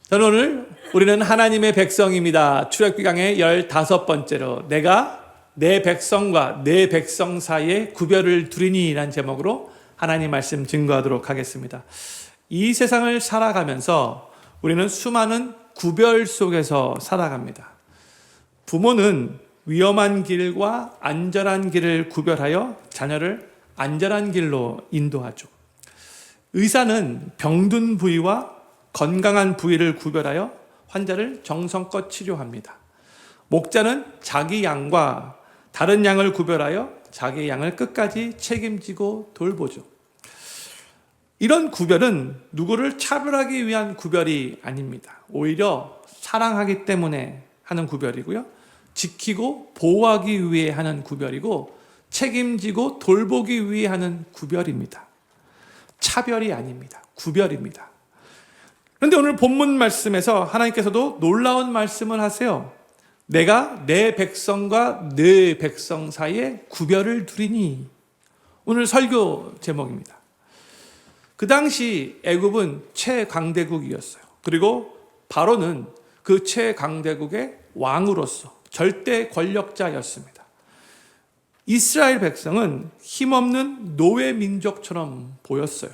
저는 오늘 우리는 하나님의 백성입니다. 출애굽기 강의 15번째로 내가 내 백성과 내 백성 사이에 구별을 두리니 라는 제목으로 하나님 말씀 증거하도록 하겠습니다. 이 세상을 살아가면서 우리는 수많은 구별 속에서 살아갑니다. 부모는 위험한 길과 안전한 길을 구별하여 자녀를 안전한 길로 인도하죠. 의사는 병든 부위와 건강한 부위를 구별하여 환자를 정성껏 치료합니다. 목자는 자기 양과 다른 양을 구별하여 자기 양을 끝까지 책임지고 돌보죠. 이런 구별은 누구를 차별하기 위한 구별이 아닙니다. 오히려 사랑하기 때문에 하는 구별이고요. 지키고 보호하기 위해 하는 구별이고 책임지고 돌보기 위해 하는 구별입니다. 차별이 아닙니다. 구별입니다. 그런데 오늘 본문 말씀에서 하나님께서도 놀라운 말씀을 하세요. 내가 내 백성과 내 백성 사이에 구별을 두리니. 오늘 설교 제목입니다. 그 당시 애굽은 최강대국이었어요. 그리고 바로는 그 최강대국의 왕으로서 절대 권력자였습니다. 이스라엘 백성은 힘없는 노예 민족처럼 보였어요.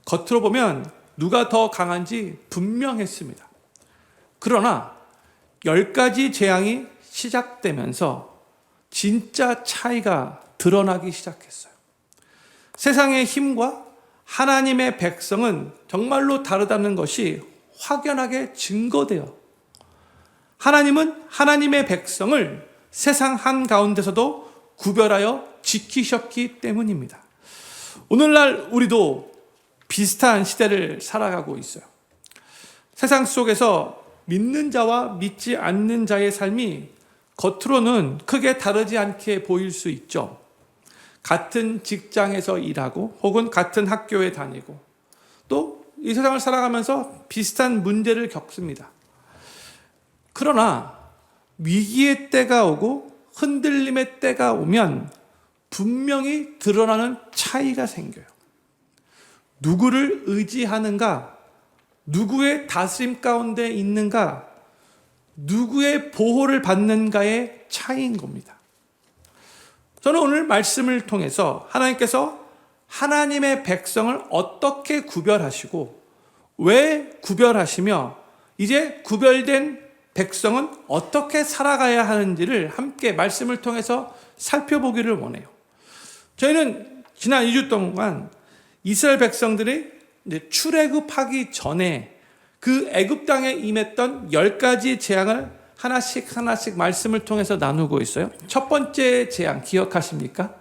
겉으로 보면 누가 더 강한지 분명했습니다. 그러나 10가지 재앙이 시작되면서 진짜 차이가 드러나기 시작했어요. 세상의 힘과 하나님의 백성은 정말로 다르다는 것이 확연하게 증거돼요. 하나님은 하나님의 백성을 세상 한가운데서도 구별하여 지키셨기 때문입니다. 오늘날 우리도 비슷한 시대를 살아가고 있어요. 세상 속에서 믿는 자와 믿지 않는 자의 삶이 겉으로는 크게 다르지 않게 보일 수 있죠. 같은 직장에서 일하고 혹은 같은 학교에 다니고 또 이 세상을 살아가면서 비슷한 문제를 겪습니다. 그러나 위기의 때가 오고 흔들림의 때가 오면 분명히 드러나는 차이가 생겨요. 누구를 의지하는가? 누구의 다스림 가운데 있는가? 누구의 보호를 받는가의 차이인 겁니다. 저는 오늘 말씀을 통해서 하나님께서 하나님의 백성을 어떻게 구별하시고 왜 구별하시며 이제 구별된 백성은 어떻게 살아가야 하는지를 함께 말씀을 통해서 살펴보기를 원해요. 저희는 지난 2주 동안 이스라엘 백성들이 출애굽하기 전에 그 애굽 땅에 임했던 10가지 재앙을 하나씩 말씀을 통해서 나누고 있어요. 첫 번째 재앙 기억하십니까?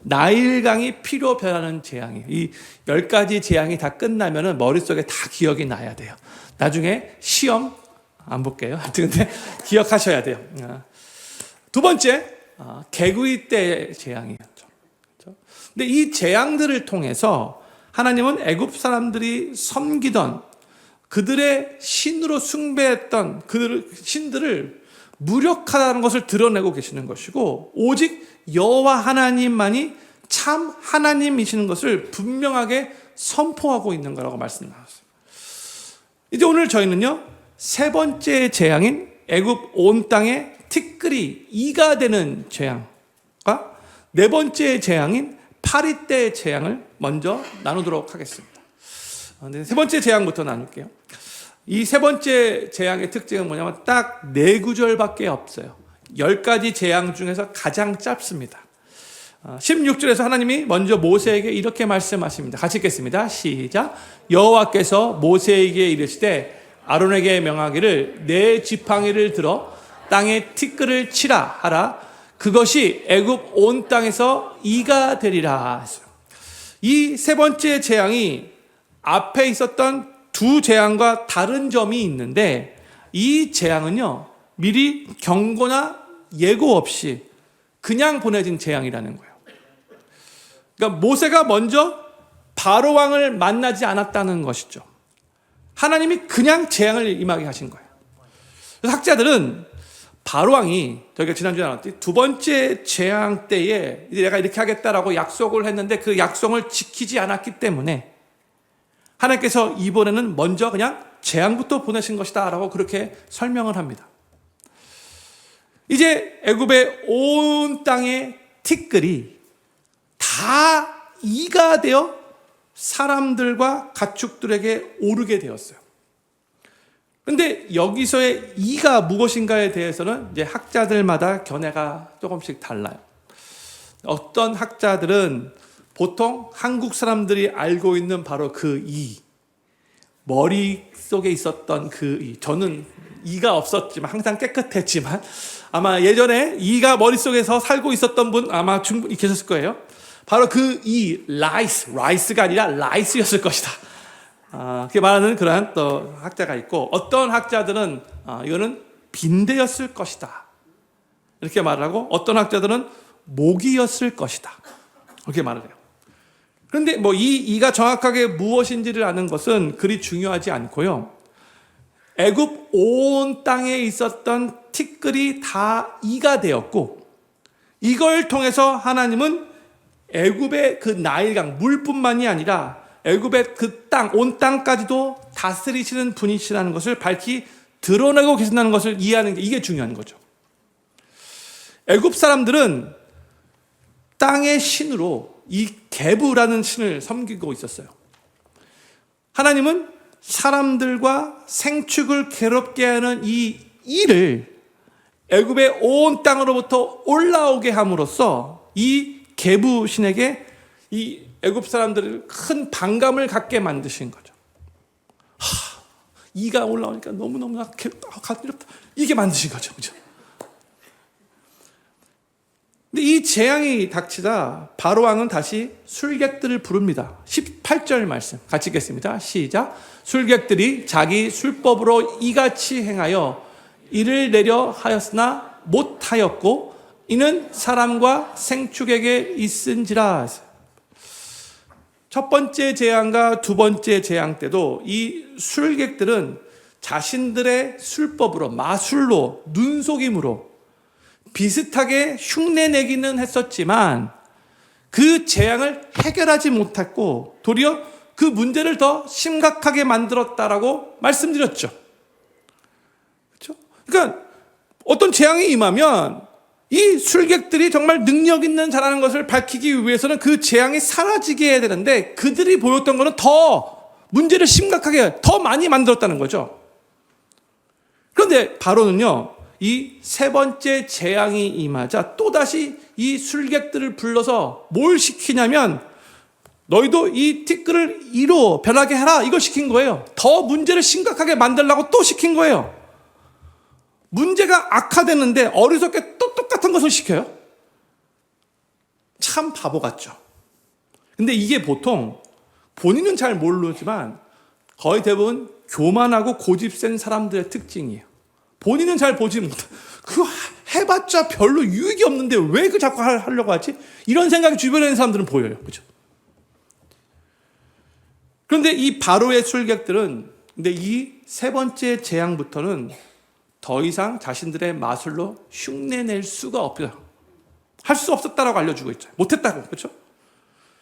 나일강이 피로 변하는 재앙이에요. 이 10가지 재앙이 다 끝나면 머릿속에 다 기억이 나야 돼요. 나중에 시험 안 볼게요. 근데 기억하셔야 돼요. 두 번째 개구리 때 재앙이었죠. 근데 이 재앙들을 통해서 하나님은 애굽 사람들이 섬기던 그들의 신으로 숭배했던 그 신들을 무력하다는 것을 드러내고 계시는 것이고 오직 여호와 하나님만이 참 하나님이시는 것을 분명하게 선포하고 있는 거라고 말씀나눴어요. 이제 오늘 저희는요 세 재앙인 애굽 온 땅에 티끌이 이가 되는 재앙과 네 재앙인 파리 때 재앙을 먼저 나누도록 하겠습니다. 세 재앙부터 나눌게요. 이 세 재앙의 특징은 뭐냐면 딱 4구절밖에 없어요. 10가지 재앙 중에서 가장 짧습니다. 16절에서 하나님이 먼저 모세에게 이렇게 말씀하십니다. 같이 읽겠습니다. 시작. 여호와께서 모세에게 이르시되 아론에게 명하기를 내 지팡이를 들어 땅에 티끌을 치라 하라. 그것이 애굽 온 땅에서 이가 되리라. 이 세 재앙이 앞에 있었던 2 재앙과 다른 점이 있는데 이 재앙은요 미리 경고나 예고 없이 그냥 보내진 재앙이라는 거예요. 그러니까 모세가 먼저 바로 왕을 만나지 않았다는 것이죠. 하나님이 그냥 재앙을 임하게 하신 거예요. 그래서 학자들은 바로 왕이 저희가 지난주에 나눴지 2 재앙 때에 이제 내가 이렇게 하겠다라고 약속을 했는데 그 약속을 지키지 않았기 때문에 하나님께서 이번에는 먼저 그냥 재앙부터 보내신 것이다 라고 그렇게 설명을 합니다. 이제 애굽의 온 땅의 티끌이 다 이가 되어 사람들과 가축들에게 오르게 되었어요. 그런데 여기서의 이가 무엇인가에 대해서는 이제 학자들마다 견해가 조금씩 달라요. 어떤 학자들은 보통 한국 사람들이 알고 있는 바로 그 이, 머릿속에 있었던 그 이, 저는 이가 없었지만 항상 깨끗했지만 아마 예전에 이가 머릿속에서 살고 있었던 분 아마 충분히 계셨을 거예요. 바로 그 이, 라이스가 아니라 라이스였을 것이다. 그렇게 말하는 그러한 또 학자가 있고, 어떤 학자들은 이거는 빈대였을 것이다 이렇게 말을 하고, 어떤 학자들은 모기였을 것이다 그렇게 말을 해요. 그런데 뭐 이 이가 정확하게 무엇인지를 아는 것은 그리 중요하지 않고요. 애굽 온 땅에 있었던 티끌이 다 이가 되었고, 이걸 통해서 하나님은 애굽의 그 나일강 물뿐만이 아니라 애굽의 그 땅, 온 땅까지도 다스리시는 분이시라는 것을 밝히 드러내고 계신다는 것을 이해하는 게 이게 중요한 거죠. 애굽 사람들은 땅의 신으로 이 게부라는 신을 섬기고 있었어요. 하나님은 사람들과 생축을 괴롭게 하는 이 일을 애굽의 온 땅으로부터 올라오게 함으로써 이 게부 신에게 이 애굽 사람들을 큰 반감을 갖게 만드신 거죠. 이가 올라오니까 너무너무 간지럽다. 이게 만드신 거죠. 그죠? 근데 이 재앙이 닥치자 바로 왕은 다시 술객들을 부릅니다. 18절 말씀 같이 읽겠습니다. 시작. 술객들이 자기 술법으로 이같이 행하여 이를 내려 하였으나 못하였고 이는 사람과 생축에게 있은지라. 첫 번째 재앙과 두 번째 재앙 때도 이 술객들은 자신들의 술법으로, 마술로, 눈속임으로 비슷하게 흉내내기는 했었지만 그 재앙을 해결하지 못했고 도리어 그 문제를 더 심각하게 만들었다라고 말씀드렸죠. 그렇죠? 그러니까 어떤 재앙이 임하면 이 술객들이 정말 능력 있는 자라는 것을 밝히기 위해서는 그 재앙이 사라지게 해야 되는데 그들이 보였던 것은 더 문제를 심각하게 더 많이 만들었다는 거죠. 그런데 바로는요, 이 세 번째 재앙이 임하자 또다시 이 술객들을 불러서 뭘 시키냐면 너희도 이 티끌을 이로 변하게 해라 이걸 시킨 거예요. 더 문제를 심각하게 만들려고 또 시킨 거예요. 문제가 악화되는데 어리석게 또 똑같은 것을 시켜요. 참 바보 같죠. 근데 이게 보통 본인은 잘 모르지만 거의 대부분 교만하고 고집센 사람들의 특징이에요. 본인은 잘 보지 못해. 그거 해봤자 별로 유익이 없는데 왜 그 자꾸 하려고 하지? 이런 생각이 주변에 있는 사람들은 보여요. 그죠? 그런데 이 바로의 술객들은 근데 이 세 번째 재앙부터는 더 이상 자신들의 마술로 흉내낼 수가 없다. 할 수 없었다라고 알려주고 있죠. 못했다고. 그렇죠?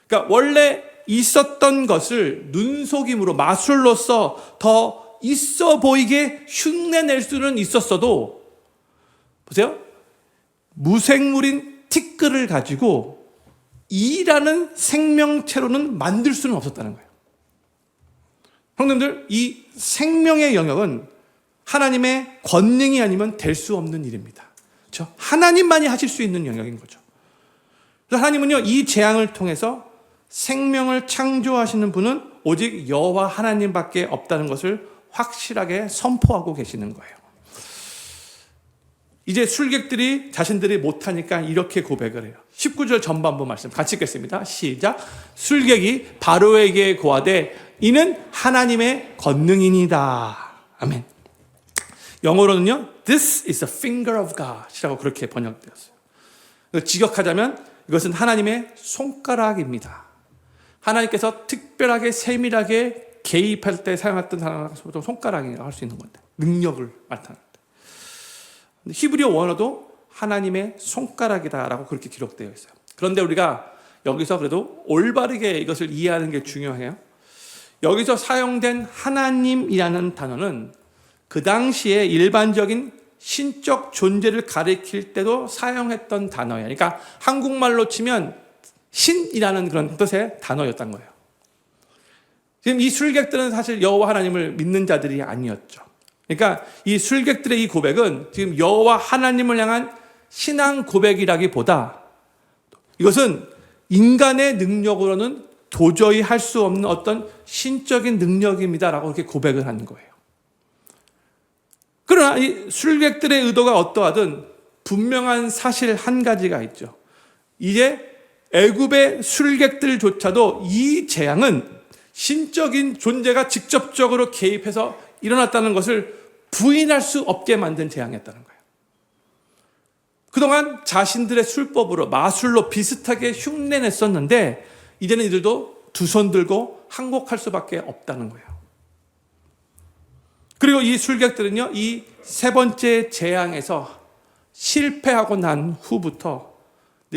그러니까 원래 있었던 것을 눈속임으로 마술로서 더 있어 보이게 흉내낼 수는 있었어도 보세요. 무생물인 티끌을 가지고 이라는 생명체로는 만들 수는 없었다는 거예요. 형님들, 이 생명의 영역은 하나님의 권능이 아니면 될 수 없는 일입니다. 그렇죠? 하나님만이 하실 수 있는 영역인 거죠. 그래서 하나님은요, 이 재앙을 통해서 생명을 창조하시는 분은 오직 여호와 하나님밖에 없다는 것을 확실하게 선포하고 계시는 거예요. 이제 술객들이 자신들이 못하니까 이렇게 고백을 해요. 19절 전반부 말씀 같이 읽겠습니다. 시작. 술객이 바로에게 고하되 이는 하나님의 권능이니이다. 아멘. 영어로는요, This is the finger of God 이라고 그렇게 번역되었어요. 직역하자면 이것은 하나님의 손가락입니다. 하나님께서 특별하게 세밀하게 개입할 때 사용했던 손가락이라고 할 수 있는 건데, 능력을 나타내는. 히브리어 원어도 하나님의 손가락이다라고 그렇게 기록되어 있어요. 그런데 우리가 여기서 그래도 올바르게 이것을 이해하는 게 중요해요. 여기서 사용된 하나님이라는 단어는 그 당시에 일반적인 신적 존재를 가리킬 때도 사용했던 단어예요. 그러니까 한국말로 치면 신이라는 그런 뜻의 단어였던 거예요. 지금 이 술객들은 사실 여호와 하나님을 믿는 자들이 아니었죠. 그러니까 이 술객들의 이 고백은 지금 여호와 하나님을 향한 신앙 고백이라기보다 이것은 인간의 능력으로는 도저히 할 수 없는 어떤 신적인 능력입니다라고 이렇게 고백을 하는 거예요. 그러나 이 술객들의 의도가 어떠하든 분명한 사실 한 가지가 있죠. 이제 애굽의 술객들조차도 이 재앙은 신적인 존재가 직접적으로 개입해서 일어났다는 것을 부인할 수 없게 만든 재앙이었다는 거예요. 그동안 자신들의 술법으로 마술로 비슷하게 흉내냈었는데 이제는 이들도 두 손 들고 항복할 수밖에 없다는 거예요. 그리고 이 술객들은요, 이 세 번째 재앙에서 실패하고 난 후부터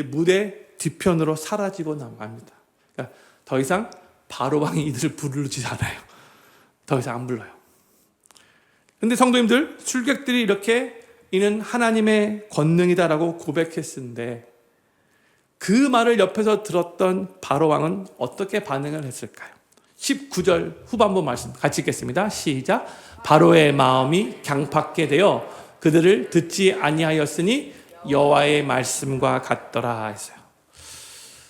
무대 뒤편으로 사라지고 나갑니다. 그러니까 더 이상 바로왕이 이들을 부르지 않아요. 더 이상 안 불러요. 그런데 성도님들, 술객들이 이렇게 이는 하나님의 권능이다라고 고백했는데 그 말을 옆에서 들었던 바로왕은 어떻게 반응을 했을까요? 19절 후반부 말씀 같이 읽겠습니다. 시작. 바로의 마음이 강팍게 되어 그들을 듣지 아니하였으니 여호와의 말씀과 같더라 했어요.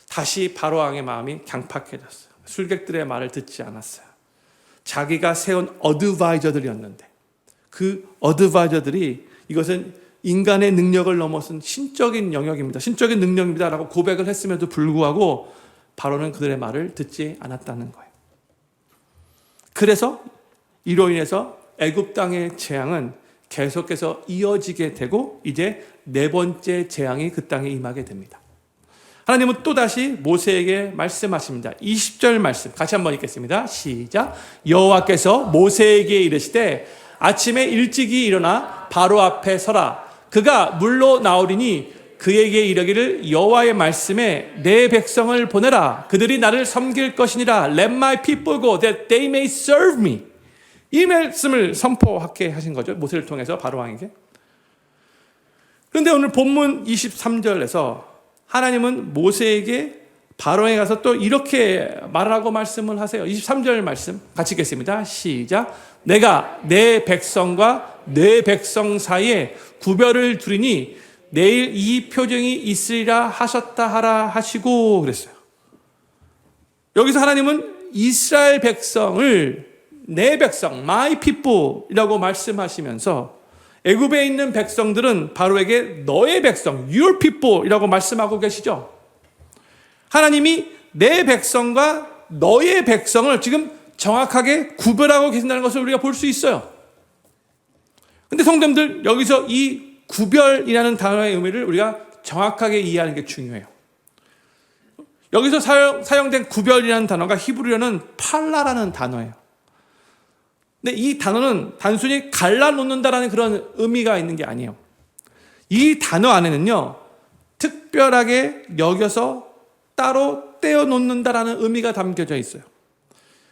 다시 바로왕의 마음이 강팍해졌어요. 술객들의 말을 듣지 않았어요. 자기가 세운 어드바이저들이었는데 그 어드바이저들이 이것은 인간의 능력을 넘어선 신적인 영역입니다. 신적인 능력입니다. 라고 고백을 했음에도 불구하고 바로는 그들의 말을 듣지 않았다는 거예요. 그래서 이로 인해서 애굽 땅의 재앙은 계속해서 이어지게 되고 이제 네 번째 재앙이 그 땅에 임하게 됩니다. 하나님은 또다시 모세에게 말씀하십니다. 20절 말씀 같이 한번 읽겠습니다. 시작. 여호와께서 모세에게 이르시되 아침에 일찍이 일어나 바로 앞에 서라. 그가 물로 나오리니 그에게 이르기를 여호와의 말씀에 내 백성을 보내라. 그들이 나를 섬길 것이니라. Let my people go that they may serve me. 이 말씀을 선포하게 하신 거죠. 모세를 통해서 바로왕에게. 그런데 오늘 본문 23절에서 하나님은 모세에게 바로에 가서 또 이렇게 말하고 말씀을 하세요. 23절 말씀 같이 읽겠습니다. 시작. 내가 내 백성과 내 백성 사이에 구별을 두리니 내일 이 표징이 있으리라 하셨다 하라 하시고 그랬어요. 여기서 하나님은 이스라엘 백성을 내 백성, my people이라고 말씀하시면서 애굽에 있는 백성들은 바로에게 너의 백성, your people이라고 말씀하고 계시죠. 하나님이 내 백성과 너의 백성을 지금 정확하게 구별하고 계신다는 것을 우리가 볼 수 있어요. 근데 성도님들, 여기서 이 구별이라는 단어의 의미를 우리가 정확하게 이해하는 게 중요해요. 여기서 사용된 구별이라는 단어가 히브리어는 팔라라는 단어예요. 근데 이 단어는 단순히 갈라놓는다라는 그런 의미가 있는 게 아니에요. 이 단어 안에는요, 특별하게 여겨서 따로 떼어놓는다라는 의미가 담겨져 있어요.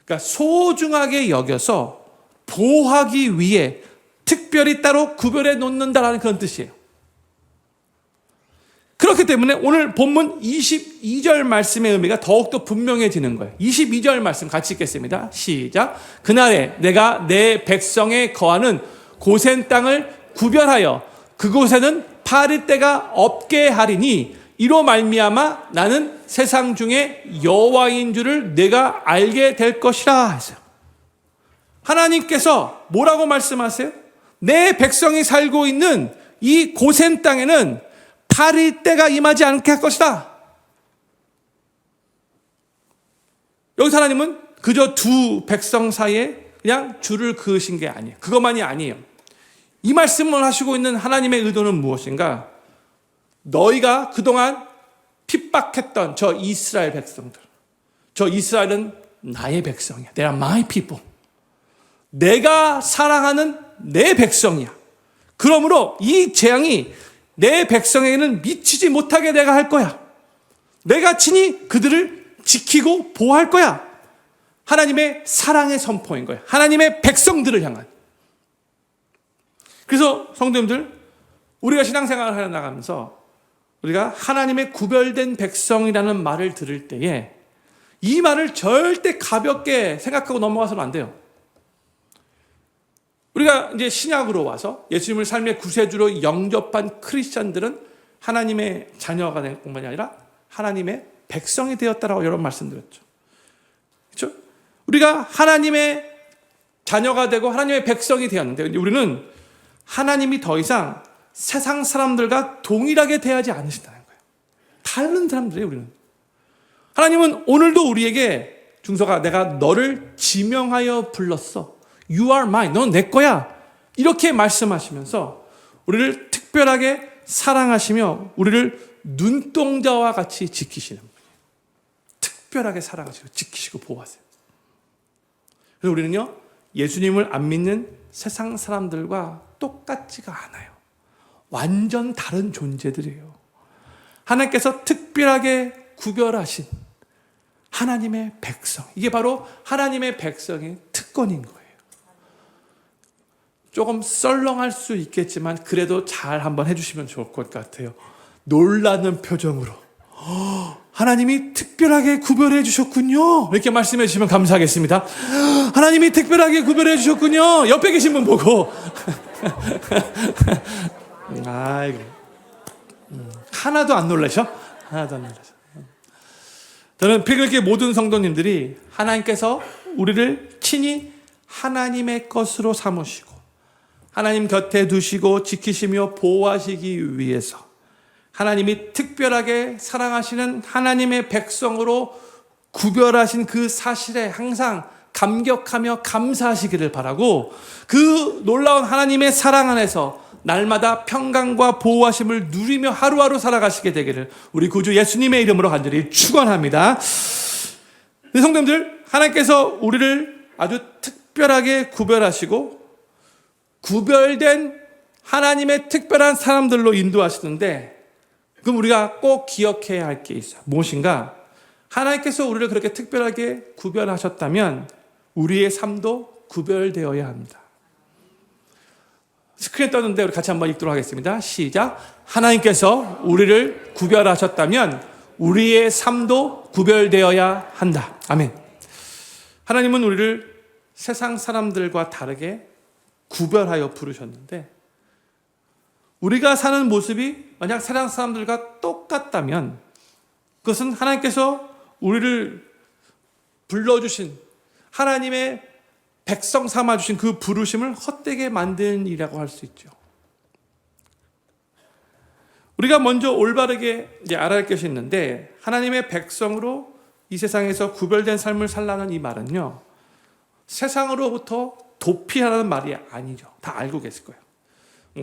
그러니까 소중하게 여겨서 보호하기 위해 특별히 따로 구별해 놓는다라는 그런 뜻이에요. 그렇기 때문에 오늘 본문 22절 말씀의 의미가 더욱더 분명해지는 거예요. 22절 말씀 같이 읽겠습니다. 시작. 그날에 내가 내 백성에 거하는 고센 땅을 구별하여 그곳에는 파릴 데가 없게 하리니 이로 말미암아 나는 세상 중에 여호와인 줄을 내가 알게 될 것이라 했어요. 하나님께서 뭐라고 말씀하세요? 내 백성이 살고 있는 이 고센 땅에는 파릴 때가 임하지 않게 할 것이다. 여기서 하나님은 그저 두 백성 사이에 그냥 줄을 그으신 게 아니에요. 그것만이 아니에요. 이 말씀을 하시고 있는 하나님의 의도는 무엇인가? 너희가 그동안 핍박했던 저 이스라엘 백성들, 저 이스라엘은 나의 백성이야. They are my people. 내가 사랑하는 내 백성이야. 그러므로 이 재앙이 내 백성에게는 미치지 못하게 내가 할 거야. 내가 친히 그들을 지키고 보호할 거야. 하나님의 사랑의 선포인 거예요. 하나님의 백성들을 향한. 그래서 성도님들, 우리가 신앙생활을 해 나가면서 우리가 하나님의 구별된 백성이라는 말을 들을 때에 이 말을 절대 가볍게 생각하고 넘어가서는 안 돼요. 우리가 이제 신약으로 와서 예수님을 삶의 구세주로 영접한 크리스찬들은 하나님의 자녀가 된 뿐만이 아니라 하나님의 백성이 되었다라고 여러 번 말씀드렸죠. 그렇죠? 우리가 하나님의 자녀가 되고 하나님의 백성이 되었는데 우리는 하나님이 더 이상 세상 사람들과 동일하게 대하지 않으신다는 거예요. 다른 사람들이에요, 우리는. 하나님은 오늘도 우리에게 중서가 내가 너를 지명하여 불렀어. You are mine. 넌 내 거야. 이렇게 말씀하시면서 우리를 특별하게 사랑하시며 우리를 눈동자와 같이 지키시는 분이에요. 특별하게 사랑하시고 지키시고 보호하세요. 그래서 우리는요, 예수님을 안 믿는 세상 사람들과 똑같지가 않아요. 완전 다른 존재들이에요. 하나님께서 특별하게 구별하신 하나님의 백성. 이게 바로 하나님의 백성의 특권인 거예요. 조금 썰렁할 수 있겠지만 그래도 잘 한번 해주시면 좋을 것 같아요. 놀라는 표정으로 하나님이 특별하게 구별해 주셨군요. 이렇게 말씀해 주시면 감사하겠습니다. 하나님이 특별하게 구별해 주셨군요. 옆에 계신 분 보고 아이고, 하나도 안 놀라셔? 하나도 안 놀라셔. 저는 필글교회 모든 성도님들이 하나님께서 우리를 친히 하나님의 것으로 삼으시고 하나님 곁에 두시고 지키시며 보호하시기 위해서 하나님이 특별하게 사랑하시는 하나님의 백성으로 구별하신 그 사실에 항상 감격하며 감사하시기를 바라고 그 놀라운 하나님의 사랑 안에서 날마다 평강과 보호하심을 누리며 하루하루 살아가시게 되기를 우리 구주 예수님의 이름으로 간절히 축원합니다. 성도님들, 하나님께서 우리를 아주 특별하게 구별하시고 구별된 하나님의 특별한 사람들로 인도하시는데 그럼 우리가 꼭 기억해야 할 게 있어요. 무엇인가? 하나님께서 우리를 그렇게 특별하게 구별하셨다면 우리의 삶도 구별되어야 합니다. 스크린 떴는데 우리 같이 한번 읽도록 하겠습니다. 시작. 하나님께서 우리를 구별하셨다면 우리의 삶도 구별되어야 한다. 아멘. 하나님은 우리를 세상 사람들과 다르게 구별하여 부르셨는데 우리가 사는 모습이 만약 세상 사람들과 똑같다면 그것은 하나님께서 우리를 불러주신 하나님의 백성 삼아주신 그 부르심을 헛되게 만든 일이라고 할 수 있죠. 우리가 먼저 올바르게 알아야 할 것이 있는데 하나님의 백성으로 이 세상에서 구별된 삶을 살라는 이 말은요, 세상으로부터 도피하라는 말이 아니죠. 다 알고 계실 거예요.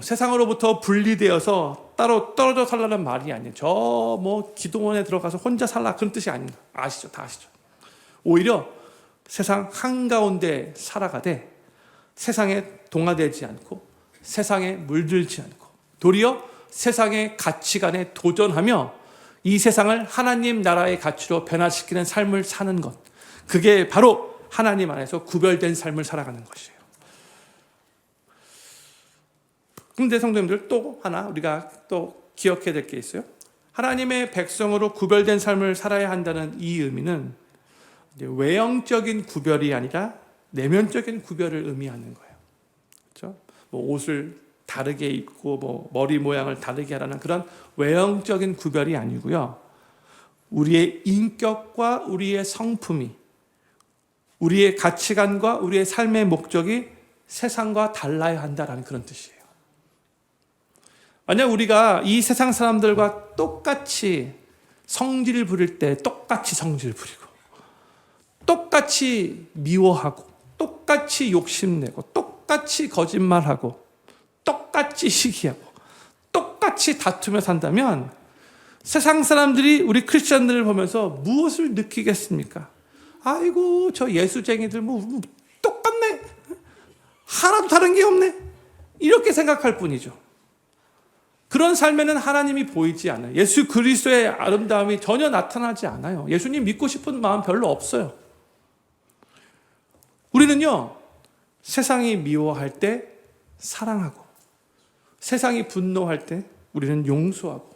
세상으로부터 분리되어서 따로 떨어져 살라는 말이 아니에요. 저 기도원에 들어가서 혼자 살라 그런 뜻이 아닙니다. 아시죠? 다 아시죠? 오히려 세상 한가운데 살아가되 세상에 동화되지 않고 세상에 물들지 않고 도리어 세상의 가치관에 도전하며 이 세상을 하나님 나라의 가치로 변화시키는 삶을 사는 것, 그게 바로 하나님 안에서 구별된 삶을 살아가는 것이에요. 그런데 성도님들, 또 하나 우리가 또 기억해야 될 게 있어요. 하나님의 백성으로 구별된 삶을 살아야 한다는 이 의미는 외형적인 구별이 아니라 내면적인 구별을 의미하는 거예요. 그렇죠? 옷을 다르게 입고 머리 모양을 다르게 하라는 그런 외형적인 구별이 아니고요. 우리의 인격과 우리의 성품이, 우리의 가치관과 우리의 삶의 목적이 세상과 달라야 한다는 그런 뜻이에요. 만약 우리가 이 세상 사람들과 똑같이 성질을 부릴 때 똑같이 성질을 부리고 똑같이 미워하고 똑같이 욕심내고 똑같이 거짓말하고 똑같이 시기하고 똑같이 다투며 산다면 세상 사람들이 우리 크리스천들을 보면서 무엇을 느끼겠습니까? 아이고, 저 예수쟁이들 똑같네, 하나도 다른 게 없네, 이렇게 생각할 뿐이죠. 그런 삶에는 하나님이 보이지 않아요. 예수 그리스도의 아름다움이 전혀 나타나지 않아요. 예수님 믿고 싶은 마음 별로 없어요. 우리는요, 세상이 미워할 때 사랑하고, 세상이 분노할 때 우리는 용서하고,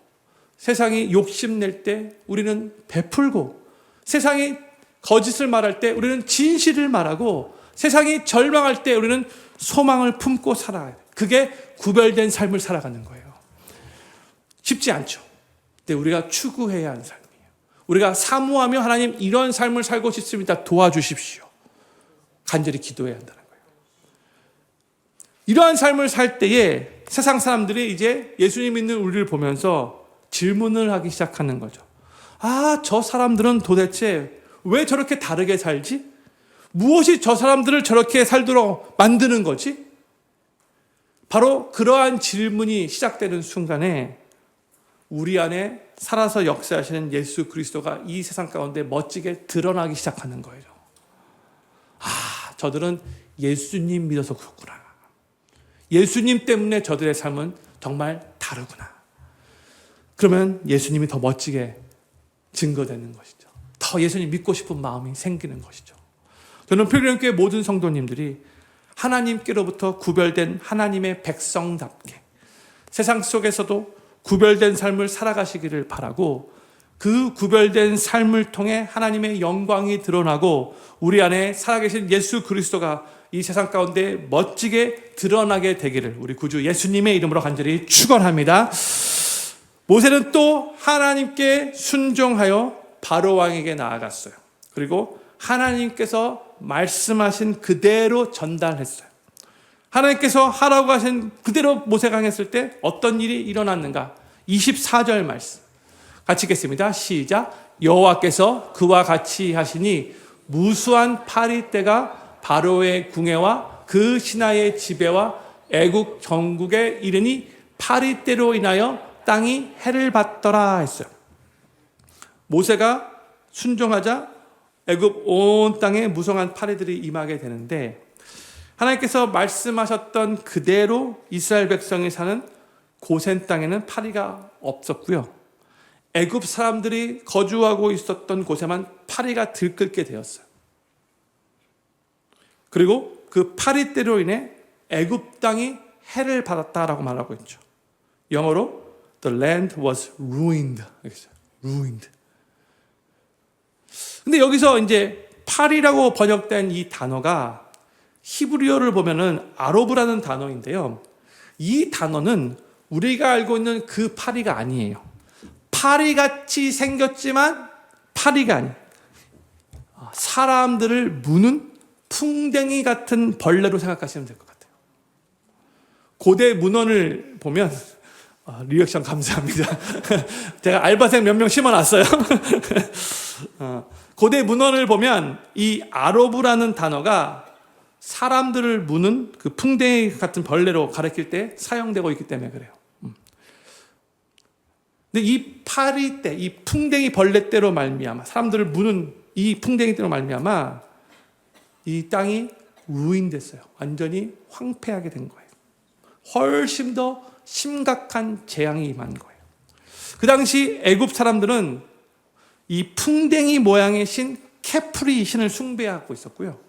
세상이 욕심낼 때 우리는 베풀고, 세상이 거짓을 말할 때 우리는 진실을 말하고, 세상이 절망할 때 우리는 소망을 품고 살아야 돼. 그게 구별된 삶을 살아가는 거예요. 쉽지 않죠. 근데 우리가 추구해야 하는 삶이에요. 우리가 사모하며 하나님 이런 삶을 살고 싶습니다. 도와주십시오. 간절히 기도해야 한다는 거예요. 이러한 삶을 살 때에 세상 사람들이 이제 예수님 믿는 우리를 보면서 질문을 하기 시작하는 거죠. 아, 저 사람들은 도대체 왜 저렇게 다르게 살지? 무엇이 저 사람들을 저렇게 살도록 만드는 거지? 바로 그러한 질문이 시작되는 순간에 우리 안에 살아서 역사하시는 예수 그리스도가 이 세상 가운데 멋지게 드러나기 시작하는 거예요. 아, 저들은 예수님 믿어서 그렇구나. 예수님 때문에 저들의 삶은 정말 다르구나. 그러면 예수님이 더 멋지게 증거되는 것이죠. 더 예수님 믿고 싶은 마음이 생기는 것이죠. 저는 필그림교회 모든 성도님들이 하나님께로부터 구별된 하나님의 백성답게 세상 속에서도 구별된 삶을 살아가시기를 바라고, 그 구별된 삶을 통해 하나님의 영광이 드러나고 우리 안에 살아계신 예수 그리스도가 이 세상 가운데 멋지게 드러나게 되기를 우리 구주 예수님의 이름으로 간절히 축원합니다. 모세는 또 하나님께 순종하여 바로 왕에게 나아갔어요. 그리고 하나님께서 말씀하신 그대로 전달했어요. 하나님께서 하라고 하신 그대로 모세가 행했을 때 어떤 일이 일어났는가? 24절 말씀 같이 읽겠습니다. 시작. 여호와께서 그와 같이 하시니 무수한 파리떼가 바로의 궁예와 그 신하의 지배와 애국 전국에 이르니 파리떼로 인하여 땅이 해를 받더라 했어요. 모세가 순종하자 애굽 온 땅에 무성한 파리들이 임하게 되는데, 하나님께서 말씀하셨던 그대로 이스라엘 백성이 사는 고센 땅에는 파리가 없었고요. 애굽 사람들이 거주하고 있었던 곳에만 파리가 들끓게 되었어요. 그리고 그 파리떼로 인해 애굽 땅이 해를 받았다라고 말하고 있죠. 영어로 The land was ruined. ruined. 근데 여기서 이제 파리라고 번역된 이 단어가 히브리어를 보면은 아로브라는 단어인데요. 이 단어는 우리가 알고 있는 그 파리가 아니에요. 파리같이 생겼지만 파리가 아니에요. 사람들을 무는 풍뎅이 같은 벌레로 생각하시면 될 것 같아요. 고대 문헌을 보면 리액션 감사합니다. 제가 알바생 몇 명 심어놨어요. 고대 문헌을 보면 이 아로브라는 단어가 사람들을 무는 그 풍뎅이 같은 벌레로 가리킬 때 사용되고 있기 때문에 그래요. 근데 이 파리떼, 이 풍뎅이 벌레떼로 말미암아, 사람들을 무는 이 풍뎅이떼로 말미암아 이 땅이 루인됐어요. 완전히 황폐하게 된 거예요. 훨씬 더 심각한 재앙이 임한 거예요. 그 당시 애굽 사람들은 이 풍뎅이 모양의 신 케프리 신을 숭배하고 있었고요.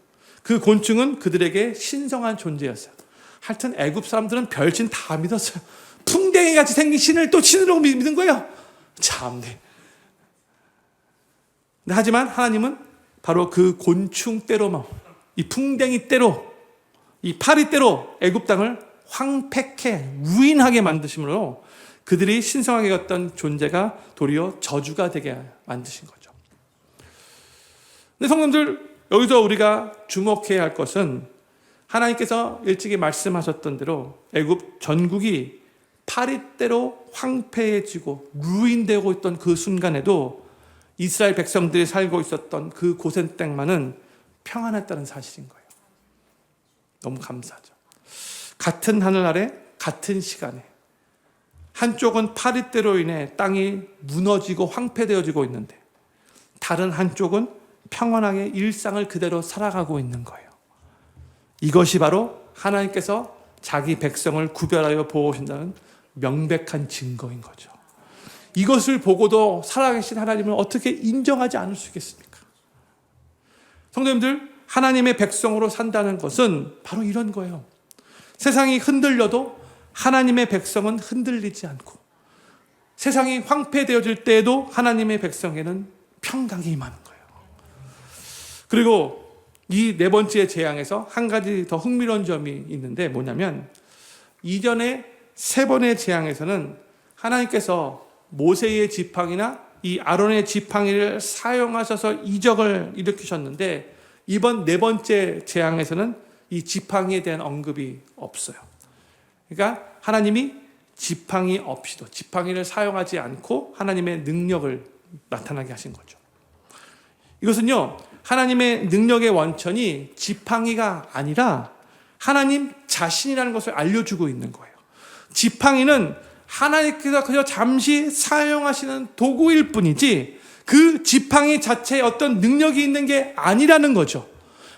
그 곤충은 그들에게 신성한 존재였어요. 하여튼 애굽 사람들은 별신 다 믿었어요. 풍뎅이같이 생긴 신을 또 신으로 믿은 거예요. 참네. 하지만 하나님은 바로 그 곤충 떼로, 이 풍뎅이 떼로, 이 파리 떼로 애굽 땅을 황폐케 루인하게 만드심으로 그들이 신성하게 였던 존재가 도리어 저주가 되게 만드신 거죠. 근데 성도님들, 여기서 우리가 주목해야 할 것은 하나님께서 일찍이 말씀하셨던 대로 애굽 전국이 파리떼로 황폐해지고 루인되고 있던 그 순간에도 이스라엘 백성들이 살고 있었던 그 고센 땅만은 평안했다는 사실인 거예요. 너무 감사하죠. 같은 하늘 아래 같은 시간에 한쪽은 파리떼로 인해 땅이 무너지고 황폐되어지고 있는데 다른 한쪽은 평안하게 일상을 그대로 살아가고 있는 거예요. 이것이 바로 하나님께서 자기 백성을 구별하여 보호하신다는 명백한 증거인 거죠. 이것을 보고도 살아계신 하나님을 어떻게 인정하지 않을 수 있겠습니까? 성도님들, 하나님의 백성으로 산다는 것은 바로 이런 거예요. 세상이 흔들려도 하나님의 백성은 흔들리지 않고, 세상이 황폐되어질 때에도 하나님의 백성에는 평강이 임하는 거예요. 그리고 이 네 번째 재앙에서 한 가지 더 흥미로운 점이 있는데 뭐냐면, 이전에 세 번의 재앙에서는 하나님께서 모세의 지팡이나 이 아론의 지팡이를 사용하셔서 이적을 일으키셨는데, 이번 네 번째 재앙에서는 이 지팡이에 대한 언급이 없어요. 그러니까 하나님이 지팡이 없이도, 지팡이를 사용하지 않고 하나님의 능력을 나타나게 하신 거죠. 이것은요, 하나님의 능력의 원천이 지팡이가 아니라 하나님 자신이라는 것을 알려주고 있는 거예요. 지팡이는 하나님께서 그저 잠시 사용하시는 도구일 뿐이지 그 지팡이 자체에 어떤 능력이 있는 게 아니라는 거죠.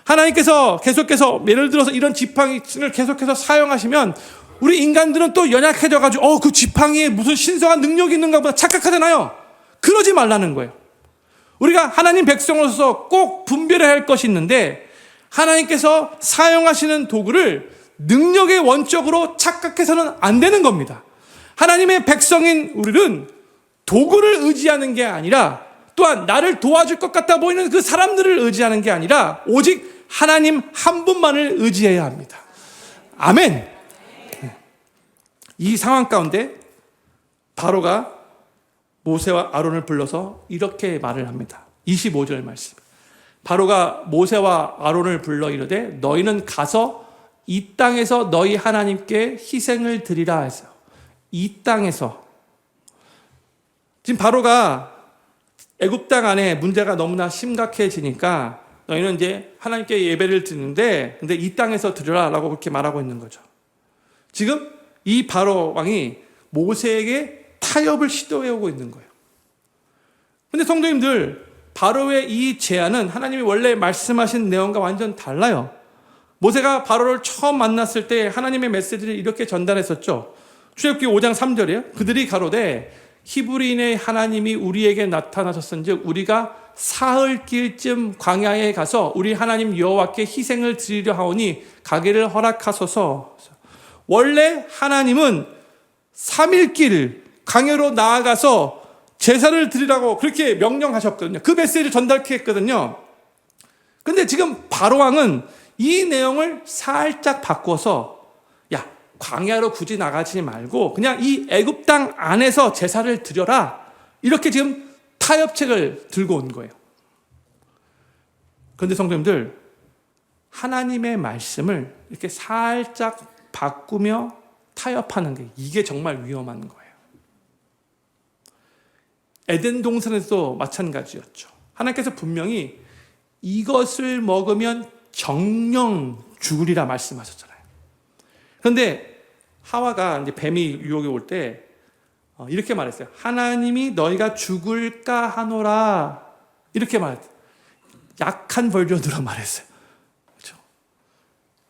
하나님께서 계속해서 예를 들어서 이런 지팡이를 계속해서 사용하시면 우리 인간들은 또 연약해져가지고 그 지팡이에 무슨 신성한 능력이 있는가 보다 착각하잖아요. 그러지 말라는 거예요. 우리가 하나님 백성으로서 꼭 분별해야 할 것이 있는데, 하나님께서 사용하시는 도구를 능력의 원적으로 착각해서는 안 되는 겁니다. 하나님의 백성인 우리는 도구를 의지하는 게 아니라, 또한 나를 도와줄 것 같아 보이는 그 사람들을 의지하는 게 아니라 오직 하나님 한 분만을 의지해야 합니다. 아멘. 이 상황 가운데 바로가 모세와 아론을 불러서 이렇게 말을 합니다. 25절 말씀. 바로가 모세와 아론을 불러 이르되 너희는 가서 이 땅에서 너희 하나님께 희생을 드리라 했어요. 이 땅에서. 지금 바로가 애굽 땅 안에 문제가 너무나 심각해지니까 너희는 이제 하나님께 예배를 드리는데, 근데 이 땅에서 드려라라고 그렇게 말하고 있는 거죠. 지금 이 바로 왕이 모세에게 타협을 시도해 오고 있는 거예요. 근데 성도님들, 바로의 이 제안은 하나님이 원래 말씀하신 내용과 완전 달라요. 모세가 바로를 처음 만났을 때 하나님의 메시지를 이렇게 전달했었죠. 출애굽기 5장 3절이에요. 그들이 가로되 히브리인의 하나님이 우리에게 나타나셨은즉 우리가 사흘길쯤 광야에 가서 우리 하나님 여호와께 희생을 드리려 하오니 가기를 허락하소서. 원래 하나님은 3일길 광야로 나아가서 제사를 드리라고 그렇게 명령하셨거든요. 그 메시지를 전달했거든요. 근데 지금 바로왕은 이 내용을 살짝 바꿔서 광야로 굳이 나가지 말고 그냥 이 애굽 땅 안에서 제사를 드려라, 이렇게 지금 타협책을 들고 온 거예요. 그런데 성도님들, 하나님의 말씀을 이렇게 살짝 바꾸며 타협하는 게 이게 정말 위험한 거예요. 에덴 동산에서도 마찬가지였죠. 하나님께서 분명히 이것을 먹으면 정령 죽으리라 말씀하셨잖아요. 그런데 하와가 이제 뱀이 유혹에 올 때 이렇게 말했어요. 하나님이 너희가 죽을까 하노라, 이렇게 말했어요. 약한 버전으로 말했어요. 그렇죠?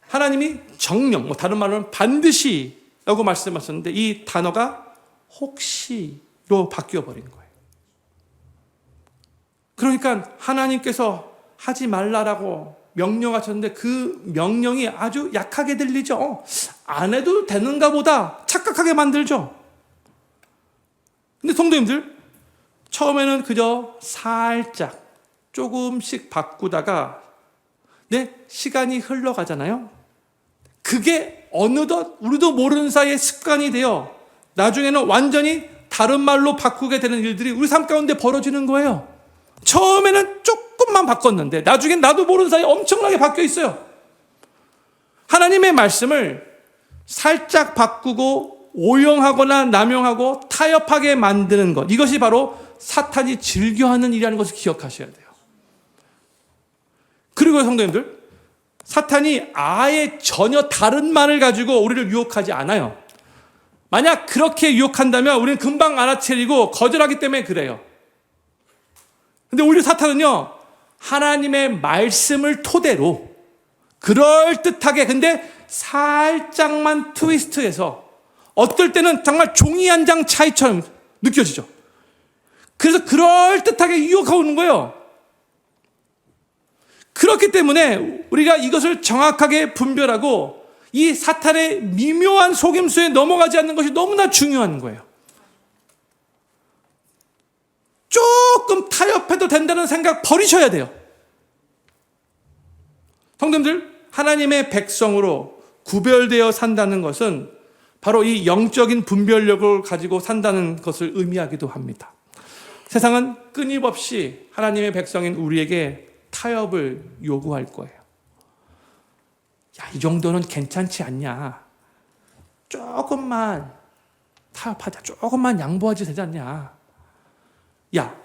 하나님이 정령, 다른 말로는 반드시라고 말씀하셨는데 이 단어가 혹시로 바뀌어 버린 거예요. 그러니까 하나님께서 하지 말라라고 명령하셨는데 그 명령이 아주 약하게 들리죠. 안 해도 되는가 보다 착각하게 만들죠. 근데 성도님들, 처음에는 그저 살짝 조금씩 바꾸다가 시간이 흘러가잖아요. 그게 어느덧 우리도 모르는 사이에 습관이 되어 나중에는 완전히 다른 말로 바꾸게 되는 일들이 우리 삶 가운데 벌어지는 거예요. 처음에는 조금만 바꿨는데 나중엔 나도 모르는 사이에 엄청나게 바뀌어 있어요. 하나님의 말씀을 살짝 바꾸고 오용하거나 남용하고 타협하게 만드는 것, 이것이 바로 사탄이 즐겨하는 일이라는 것을 기억하셔야 돼요. 그리고 성도님들, 사탄이 아예 전혀 다른 말을 가지고 우리를 유혹하지 않아요. 만약 그렇게 유혹한다면 우리는 금방 알아채리고 거절하기 때문에 그래요. 근데 오히려 사탄은요, 하나님의 말씀을 토대로 그럴듯하게, 근데 살짝만 트위스트해서 어떨 때는 정말 종이 한 장 차이처럼 느껴지죠. 그래서 그럴듯하게 유혹하고 오는 거예요. 그렇기 때문에 우리가 이것을 정확하게 분별하고 이 사탄의 미묘한 속임수에 넘어가지 않는 것이 너무나 중요한 거예요. 조금 타협해도 된다는 생각 버리셔야 돼요. 성도님들, 하나님의 백성으로 구별되어 산다는 것은 바로 이 영적인 분별력을 가지고 산다는 것을 의미하기도 합니다. 세상은 끊임없이 하나님의 백성인 우리에게 타협을 요구할 거예요. 야, 이 정도는 괜찮지 않냐? 조금만 타협하자. 조금만 양보하지 되지 않냐? 야,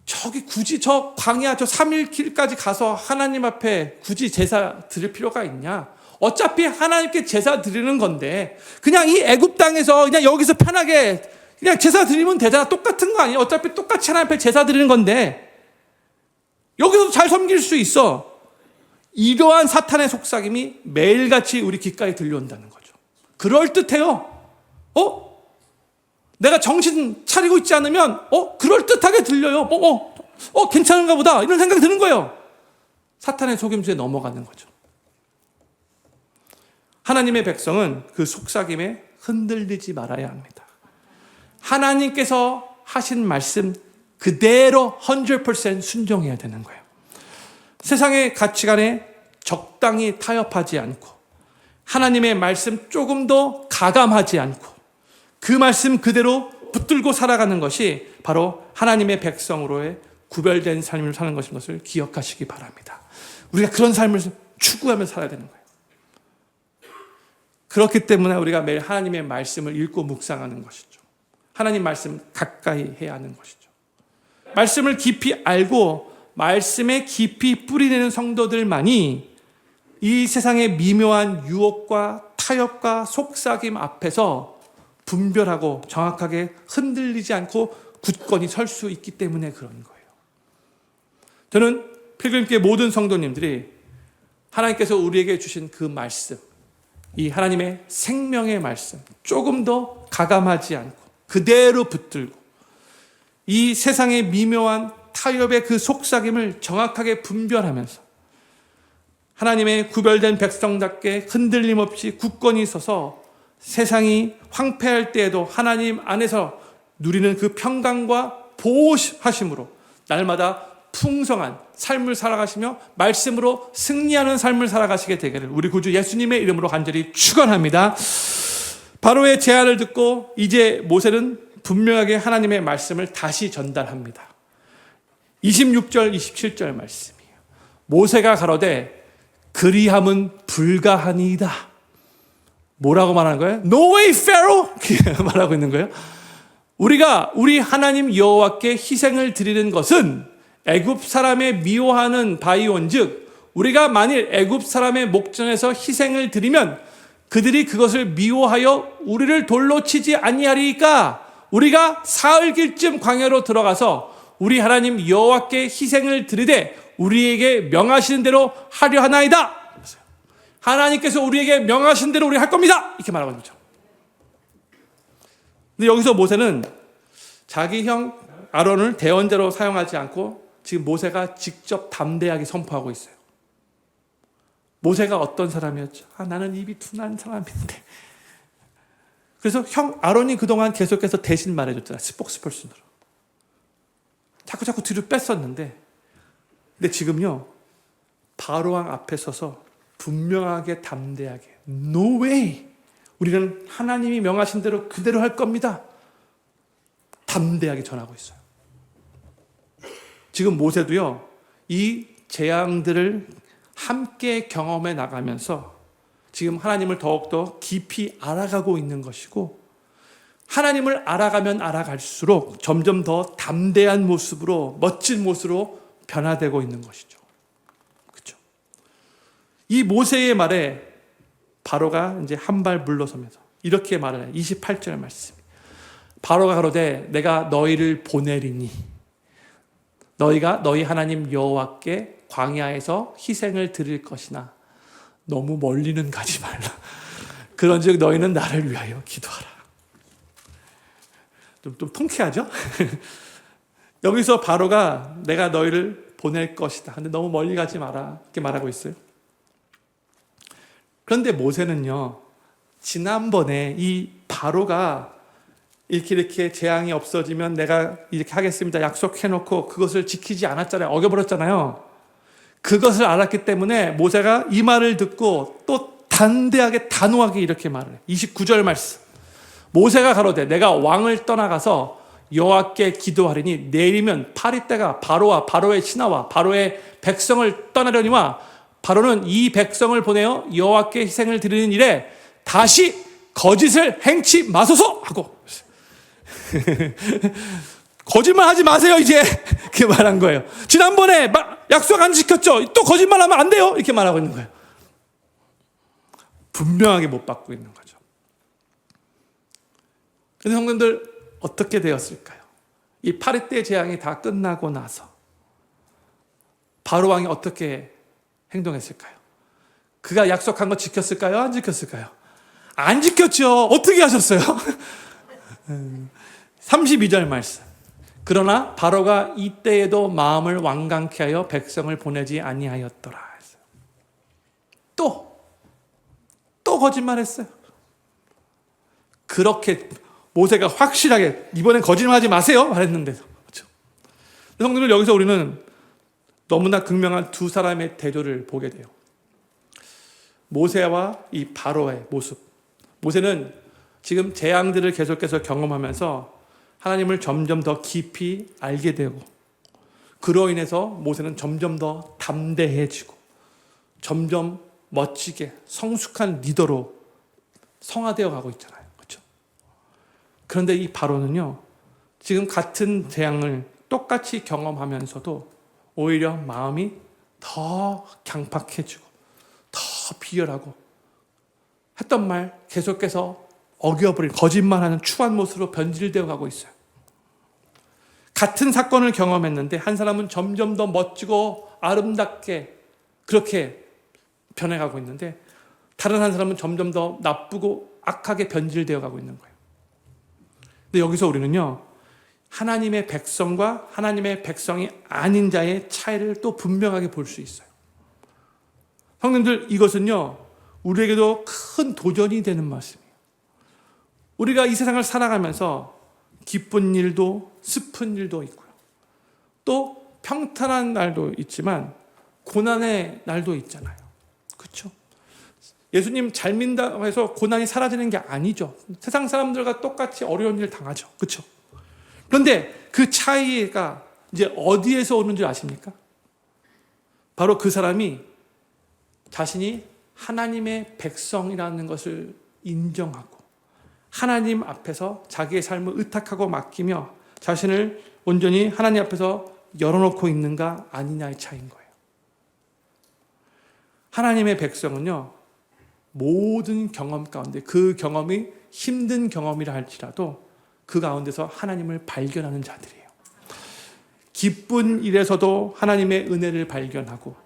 저기 굳이 저 광야 저 3일 길까지 가서 하나님 앞에 굳이 제사 드릴 필요가 있냐? 어차피 하나님께 제사 드리는 건데 그냥 이 애굽 땅에서 그냥 여기서 편하게 그냥 제사 드리면 되잖아. 똑같은 거 아니야? 어차피 똑같이 하나님 앞에 제사 드리는 건데 여기서도 잘 섬길 수 있어. 이러한 사탄의 속삭임이 매일같이 우리 귓가에 들려온다는 거죠. 그럴듯해요. 내가 정신 차리고 있지 않으면 그럴듯하게 들려요. 괜찮은가 보다 이런 생각이 드는 거예요. 사탄의 속임수에 넘어가는 거죠. 하나님의 백성은 그 속삭임에 흔들리지 말아야 합니다. 하나님께서 하신 말씀 그대로 100% 순종해야 되는 거예요. 세상의 가치관에 적당히 타협하지 않고 하나님의 말씀 조금도 가감하지 않고 그 말씀 그대로 붙들고 살아가는 것이 바로 하나님의 백성으로의 구별된 삶을 사는 것인 것을 기억하시기 바랍니다. 우리가 그런 삶을 추구하며 살아야 되는 거예요. 그렇기 때문에 우리가 매일 하나님의 말씀을 읽고 묵상하는 것이죠. 하나님 말씀 가까이 해야 하는 것이죠. 말씀을 깊이 알고 말씀에 깊이 뿌리내는 성도들만이 이 세상의 미묘한 유혹과 타협과 속삭임 앞에서 분별하고 정확하게 흔들리지 않고 굳건히 설 수 있기 때문에 그런 거예요. 저는 필그림교회 모든 성도님들이 하나님께서 우리에게 주신 그 말씀, 이 하나님의 생명의 말씀 조금 더 가감하지 않고 그대로 붙들고 이 세상의 미묘한 타협의 그 속삭임을 정확하게 분별하면서 하나님의 구별된 백성답게 흔들림 없이 굳건히 서서 세상이 황폐할 때에도 하나님 안에서 누리는 그 평강과 보호하심으로 날마다 풍성한 삶을 살아가시며 말씀으로 승리하는 삶을 살아가시게 되기를 우리 구주 예수님의 이름으로 간절히 축원합니다. 바로의 제안을 듣고 이제 모세는 분명하게 하나님의 말씀을 다시 전달합니다. 26절 27절 말씀이에요. 모세가 가로되 그리함은 불가하니이다. 뭐라고 말하는 거예요? No way, Pharaoh! 말하고 있는 거예요. 우리가 우리 하나님 여호와께 희생을 드리는 것은 애굽 사람의 미워하는 바이온즉 우리가 만일 애굽 사람의 목전에서 희생을 드리면 그들이 그것을 미워하여 우리를 돌로 치지 아니하리까 우리가 사흘길쯤 광야로 들어가서 우리 하나님 여호와께 희생을 드리되 우리에게 명하시는 대로 하려 하나이다. 하나님께서 우리에게 명하신 대로 우리 할 겁니다. 이렇게 말하고 있는 거죠. 근데 여기서 모세는 자기 형 아론을 대언자로 사용하지 않고 지금 모세가 직접 담대하게 선포하고 있어요. 모세가 어떤 사람이었죠? 나는 입이 둔한 사람인데. 그래서 형 아론이 그동안 계속해서 대신 말해줬잖아. 스포크스퍼슨으로. 자꾸 뒤로 뺐었는데 근데 지금요 바로왕 앞에 서서 분명하게 담대하게 No way! 우리는 하나님이 명하신 대로 그대로 할 겁니다. 담대하게 전하고 있어요. 지금 모세도요 이 재앙들을 함께 경험해 나가면서 지금 하나님을 더욱더 깊이 알아가고 있는 것이고 하나님을 알아가면 알아갈수록 점점 더 담대한 모습으로 멋진 모습으로 변화되고 있는 것이죠. 그렇죠? 이 모세의 말에 바로가 이제 한 발 물러서면서 이렇게 말을 해요. 28절 말씀. 바로가 가로되 내가 너희를 보내리니 너희가 너희 하나님 여호와께 광야에서 희생을 드릴 것이나 너무 멀리는 가지 말라. 그런즉 너희는 나를 위하여 기도하라. 좀 통쾌하죠? 여기서 바로가 내가 너희를 보낼 것이다. 근데 너무 멀리 가지 마라. 이렇게 말하고 있어요. 그런데 모세는요, 지난번에 이 바로가 이렇게 재앙이 없어지면 내가 이렇게 하겠습니다. 약속해놓고 그것을 지키지 않았잖아요. 어겨버렸잖아요. 그것을 알았기 때문에 모세가 이 말을 듣고 또 단대하게 단호하게 이렇게 말을 해요. 29절 말씀. 모세가 가로되 내가 왕을 떠나가서 여호와께 기도하리니 내일이면 파리떼가 바로와 바로의 신하와 바로의 백성을 떠나려니와 바로는 이 백성을 보내어 여호와께 희생을 드리는 일에 다시 거짓을 행치 마소서 하고 거짓말 하지 마세요 이제 그렇게 말한 거예요. 지난번에 약속 안 지켰죠? 또 거짓말하면 안 돼요 이렇게 말하고 있는 거예요. 분명하게 못 받고 있는 거죠. 그런데 성도님들 어떻게 되었을까요? 이 파리떼 재앙이 다 끝나고 나서 바로 왕이 어떻게 행동했을까요? 그가 약속한 거 지켰을까요? 안 지켰을까요? 안 지켰죠. 어떻게 하셨어요? 32절 말씀. 그러나 바로가 이때에도 마음을 완강케 하여 백성을 보내지 아니하였더라. 또 거짓말했어요. 그렇게 모세가 확실하게 이번엔 거짓말하지 마세요 말했는데도 그렇죠. 성도들 여기서 우리는 너무나 극명한 두 사람의 대조를 보게 돼요. 모세와 이 바로의 모습. 모세는 지금 재앙들을 계속해서 경험하면서 하나님을 점점 더 깊이 알게 되고 그로 인해서 모세는 점점 더 담대해지고 점점 멋지게 성숙한 리더로 성화되어 가고 있잖아요. 그렇죠? 그런데 이 바로는요. 지금 같은 재앙을 똑같이 경험하면서도 오히려 마음이 더 강팍해지고 더 비열하고 했던 말 계속해서 어겨버린 거짓말하는 추한 모습으로 변질되어 가고 있어요. 같은 사건을 경험했는데 한 사람은 점점 더 멋지고 아름답게 그렇게 변해가고 있는데 다른 한 사람은 점점 더 나쁘고 악하게 변질되어 가고 있는 거예요. 근데 여기서 우리는요. 하나님의 백성과 하나님의 백성이 아닌 자의 차이를 또 분명하게 볼 수 있어요. 성도님들 이것은요. 우리에게도 큰 도전이 되는 말씀이에요. 우리가 이 세상을 살아가면서 기쁜 일도 슬픈 일도 있고요. 또 평탄한 날도 있지만 고난의 날도 있잖아요. 그렇죠? 예수님 잘 믿는다고 해서 고난이 사라지는 게 아니죠. 세상 사람들과 똑같이 어려운 일 당하죠. 그렇죠? 그런데 그 차이가 이제 어디에서 오는 줄 아십니까? 바로 그 사람이 자신이 하나님의 백성이라는 것을 인정하고 하나님 앞에서 자기의 삶을 의탁하고 맡기며 자신을 온전히 하나님 앞에서 열어놓고 있는가 아니냐의 차이인 거예요. 하나님의 백성은요, 모든 경험 가운데 그 경험이 힘든 경험이라 할지라도 그 가운데서 하나님을 발견하는 자들이에요. 기쁜 일에서도 하나님의 은혜를 발견하고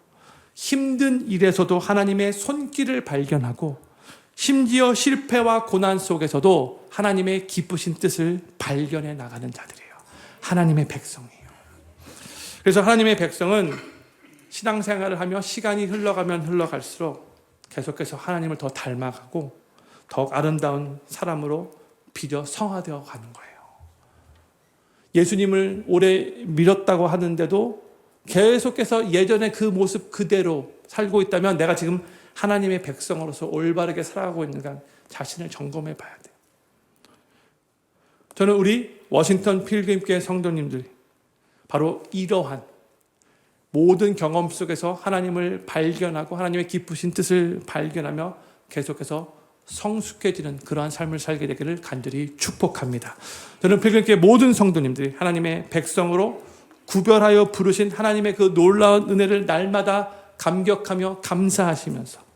힘든 일에서도 하나님의 손길을 발견하고 심지어 실패와 고난 속에서도 하나님의 기쁘신 뜻을 발견해 나가는 자들이에요. 하나님의 백성이에요. 그래서 하나님의 백성은 신앙생활을 하며 시간이 흘러가면 흘러갈수록 계속해서 하나님을 더 닮아가고 더욱 아름다운 사람으로 빚어 성화되어 가는 거예요. 예수님을 오래 믿었다고 하는데도 계속해서 예전의 그 모습 그대로 살고 있다면 내가 지금 하나님의 백성으로서 올바르게 살아가고 있는가 자신을 점검해 봐야 돼요. 저는 우리 워싱턴 필그림교회 성도님들이 바로 이러한 모든 경험 속에서 하나님을 발견하고 하나님의 기쁘신 뜻을 발견하며 계속해서 성숙해지는 그러한 삶을 살게 되기를 간절히 축복합니다. 저는 필그림교회 모든 성도님들이 하나님의 백성으로 구별하여 부르신 하나님의 그 놀라운 은혜를 날마다 감격하며 감사하시면서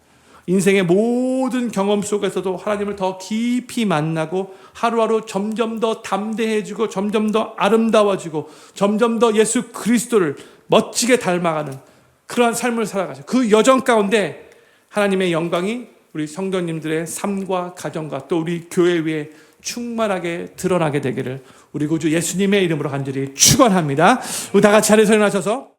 인생의 모든 경험 속에서도 하나님을 더 깊이 만나고 하루하루 점점 더 담대해지고 점점 더 아름다워지고 점점 더 예수 그리스도를 멋지게 닮아가는 그러한 삶을 살아가죠. 그 여정 가운데 하나님의 영광이 우리 성도님들의 삶과 가정과 또 우리 교회 위에 충만하게 드러나게 되기를 우리 구주 예수님의 이름으로 간절히 축원합니다. 우리 다 같이 자리에 일어나셔서